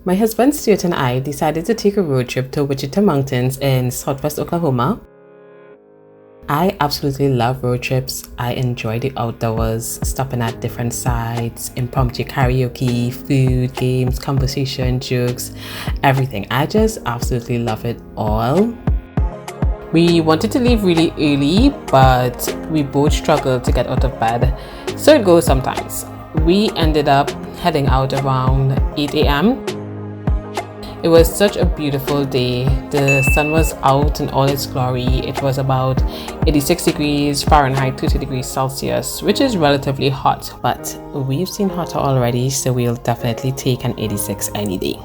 My husband Stuart and I decided to take a road trip to Wichita Mountains in southwest Oklahoma. I absolutely love road trips. I enjoy the outdoors, stopping at different sites, impromptu karaoke, food, games, conversation, jokes, everything. I just absolutely love it all. We wanted to leave really early, but we both struggled to get out of bed. So it goes sometimes. We ended up heading out around 8 a.m. It was such a beautiful day. The sun was out in all its glory. It was about 86 degrees Fahrenheit, 30 degrees Celsius, which is relatively hot, but we've seen hotter already, so we'll definitely take an 86 any day.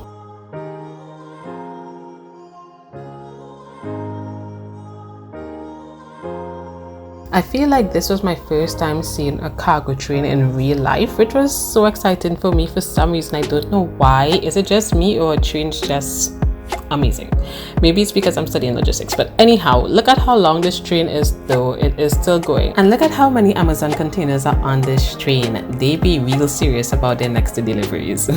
I feel like this was my first time seeing a cargo train in real life, which was so exciting for me for some reason. I don't know why. Is it just me or a train's just amazing? Maybe it's because I'm studying logistics, but anyhow, look at how long this train is though. It is still going. And look at how many Amazon containers are on this train. They be real serious about their next deliveries.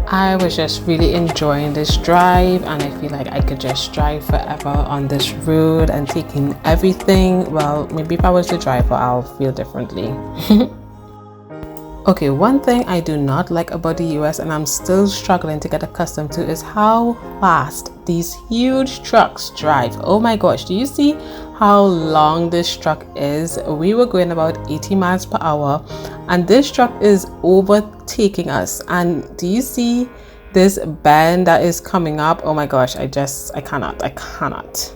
I was just really enjoying this drive, and I feel like I could just drive forever on this road and taking everything. Well, maybe if I was the driver, I'll feel differently. Okay, one thing I do not like about the US, and I'm still struggling to get accustomed to, is how fast these huge trucks drive. Oh my gosh, do you see how long this truck is? We were going about 80 miles per hour and this truck is overtaking us. And do you see this bend that is coming up? Oh my gosh, I cannot.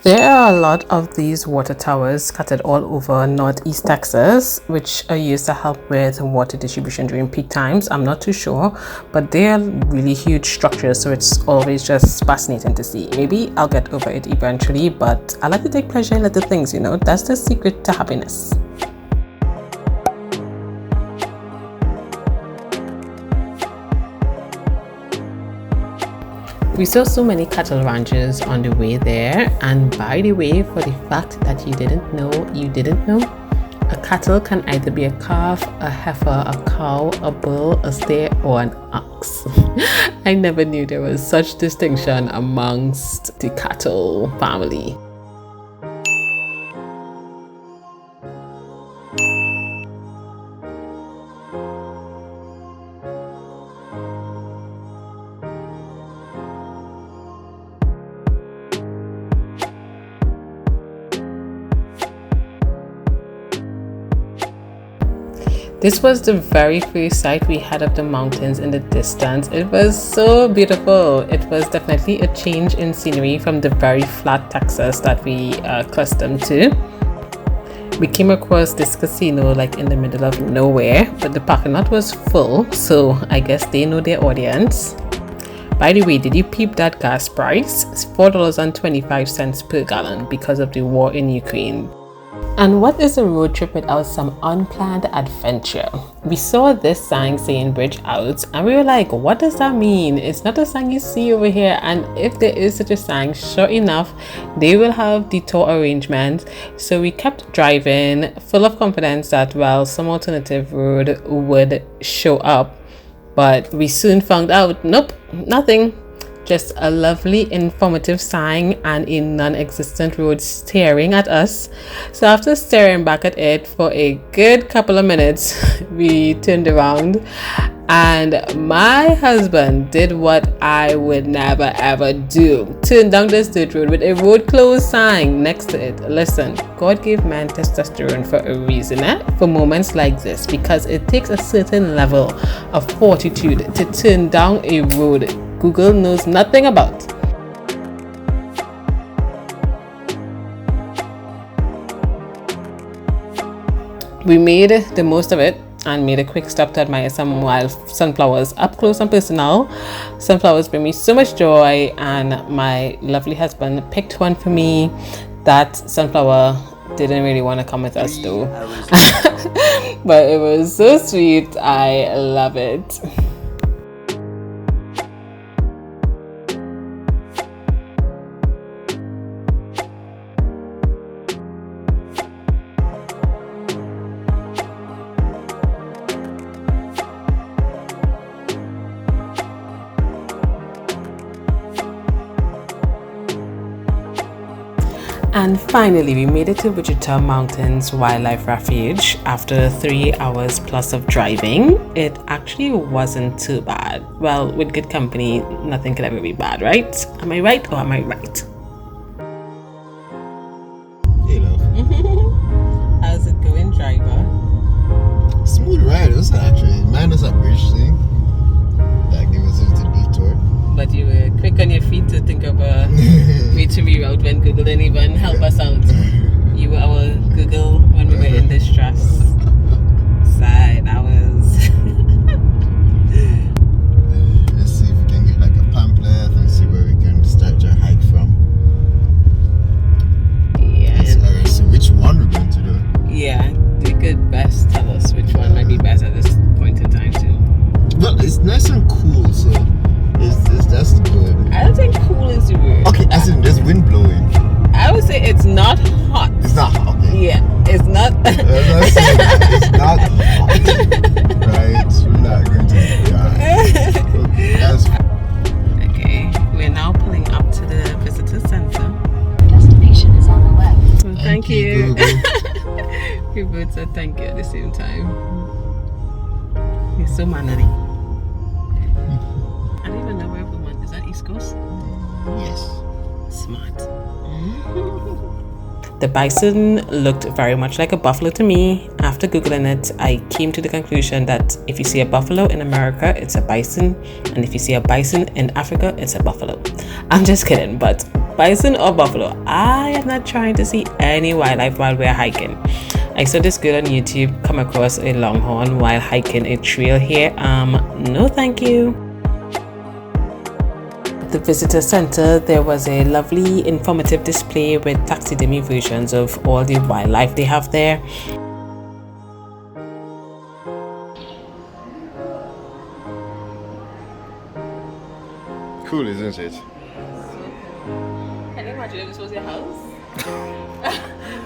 There are a lot of these water towers scattered all over northeast Texas, which are used to help with water distribution during peak times. I'm not too sure, but they are really huge structures, so it's always just fascinating to see. Maybe I'll get over it eventually, but I like to take pleasure in little things, you know. That's the secret to happiness. We saw so many cattle ranches on the way there, and by the way, for the fact that you didn't know, a cattle can either be a calf, a heifer, a cow, a bull, a steer, or an ox. I never knew there was such distinction amongst the cattle family. This was the very first sight we had of the mountains in the distance. It was so beautiful. It was definitely a change in scenery from the very flat Texas that we are accustomed to. We came across this casino like in the middle of nowhere, but the parking lot was full, so I guess they know their audience. By the way, did you peep that gas price? It's $4.25 per gallon because of the war in Ukraine. And what is a road trip without some unplanned adventure? We saw this sign saying bridge out and we were like, what does that mean? It's not a sign you see over here, and if there is such a sign, sure enough, they will have detour arrangements. So we kept driving full of confidence that, well, some alternative road would show up, but we soon found out, nope, nothing. Just a lovely informative sign and a non-existent road staring at us. So after staring back at it for a good couple of minutes, we turned around and my husband did what I would never ever do. Turned down this dirt road with a road closed sign next to it. Listen, God gave man testosterone for a reason, for moments like this, because it takes a certain level of fortitude to turn down a road Google knows nothing about. We made the most of it and made a quick stop to admire some wild sunflowers up close and personal. Sunflowers bring me so much joy, and my lovely husband picked one for me. That sunflower didn't really want to come with us though. But it was so sweet. I love it. And finally, we made it to Wichita Mountains Wildlife Refuge after 3 hours plus of driving. It actually wasn't too bad. Well, with good company, nothing could ever be bad, right? Am I right or am I right? You know. How's it going, driver? Smooth ride. It was actually minus a bridge thing that gave us a little detour. But you were quick on your feet to think of a way to reroute when Google didn't even help us out. You were our Google when we were in distress. Side, I was. Let's see if we can get like a pamphlet and see where we can start our hike from. Yeah. So which one we're going to do? Yeah, they could best tell us which one might be best at this point in time too. Well, it's nice and cool, so that's good. I don't think cool is the word. Okay, as in there's wind blowing. I would say it's not hot. It's not hot, okay. Yeah, it's not. It's not hot. Right? We're not going to die. That's Okay, we're now pulling up to the visitor center. Destination is on the left. So thank you. Google. We both said thank you at the same time. You're so mannery. I don't even know where Vermont is. That East Coast? Yes. Smart. The bison looked very much like a buffalo to me. After Googling it, I came to the conclusion that if you see a buffalo in America, it's a bison. And if you see a bison in Africa, it's a buffalo. I'm just kidding, but bison or buffalo, I am not trying to see any wildlife while we're hiking. I saw this girl on YouTube come across a longhorn while hiking a trail here. No thank you. At the visitor center, there was a lovely informative display with taxidermy versions of all the wildlife they have there. Cool, isn't it? Can you imagine if this was your house?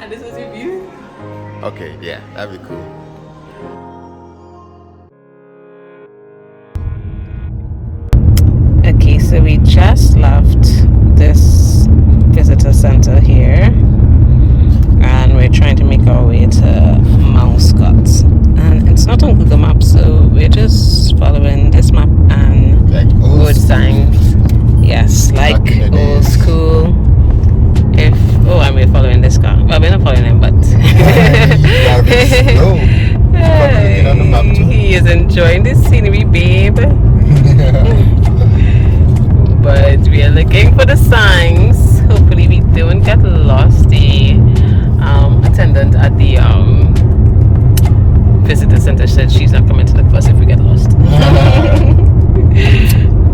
And this was your view? Okay, yeah, that'd be cool. Okay, so we just left this visitor center here and we're trying to make our way to Mousecott. And it's not on Google Maps, so we're just following this map and Like road signs. Yes, like Back in the old days. school. And we're following this car. Well, we're not following him, but Looking on the map too. he is enjoying the scenery, babe. But we are looking for the signs. Hopefully we don't get lost. The attendant at the visitor center said she's not coming to look for us if we get lost.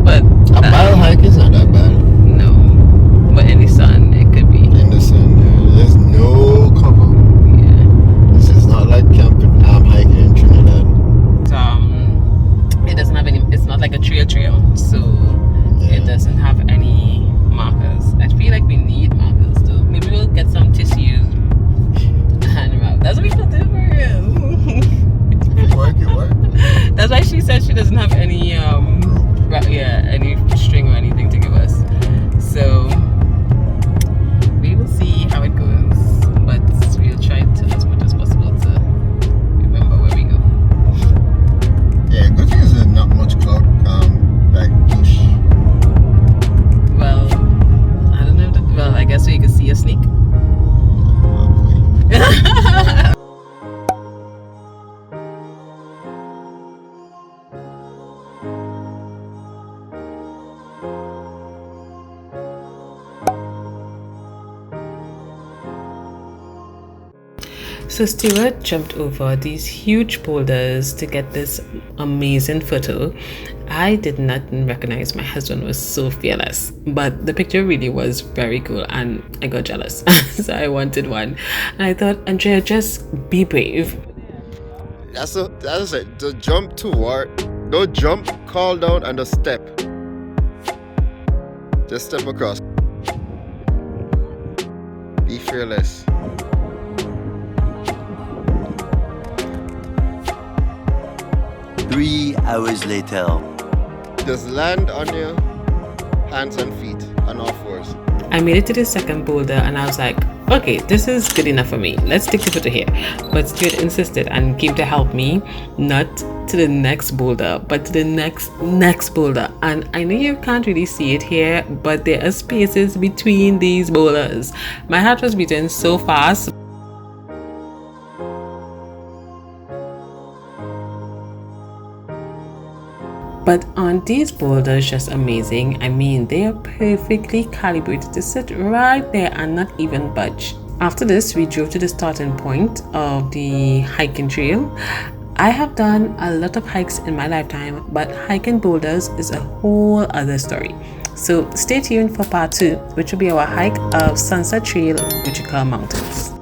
But A mile hike is not that bad. no, but in the sun it could be. In the sun, there's no cover. Yeah. This is not like camping, hiking in Trinidad. It doesn't have any. It's not like a trail, so it doesn't have any markers. I feel like we need markers though. Maybe we'll get some tissues and wrap. That's what we could do for real. It work. That's why she said she doesn't have any any string or anything to give us. So we will see how it goes, but we'll try to as much as possible to remember where we go. Yeah, good thing is there's not much cloud, like bush. Well, I don't know. Well, I guess we could see a snake. So Stuart jumped over these huge boulders to get this amazing photo. I did not recognize my husband was so fearless, but the picture really was very cool and I got jealous. So I wanted one. And I thought, Andrea, just be brave. That's it. Just jump toward. Don't jump, call down, and just step. Just step across. Be fearless. Three hours later. Just land on your hands and feet on all fours. I made it to the second boulder and I was like, Okay, this is good enough for me. Let's take the photo here. But Stuart insisted and came to help me, not to the next boulder, but to the next boulder. And I know you can't really see it here, but there are spaces between these boulders. My heart was beating so fast. But aren't these boulders just amazing? I mean, they are perfectly calibrated to sit right there and not even budge. After this, we drove to the starting point of the hiking trail. I have done a lot of hikes in my lifetime, but hiking boulders is a whole other story. So stay tuned for part 2, which will be our hike of Sunset Trail, Wichita Mountains.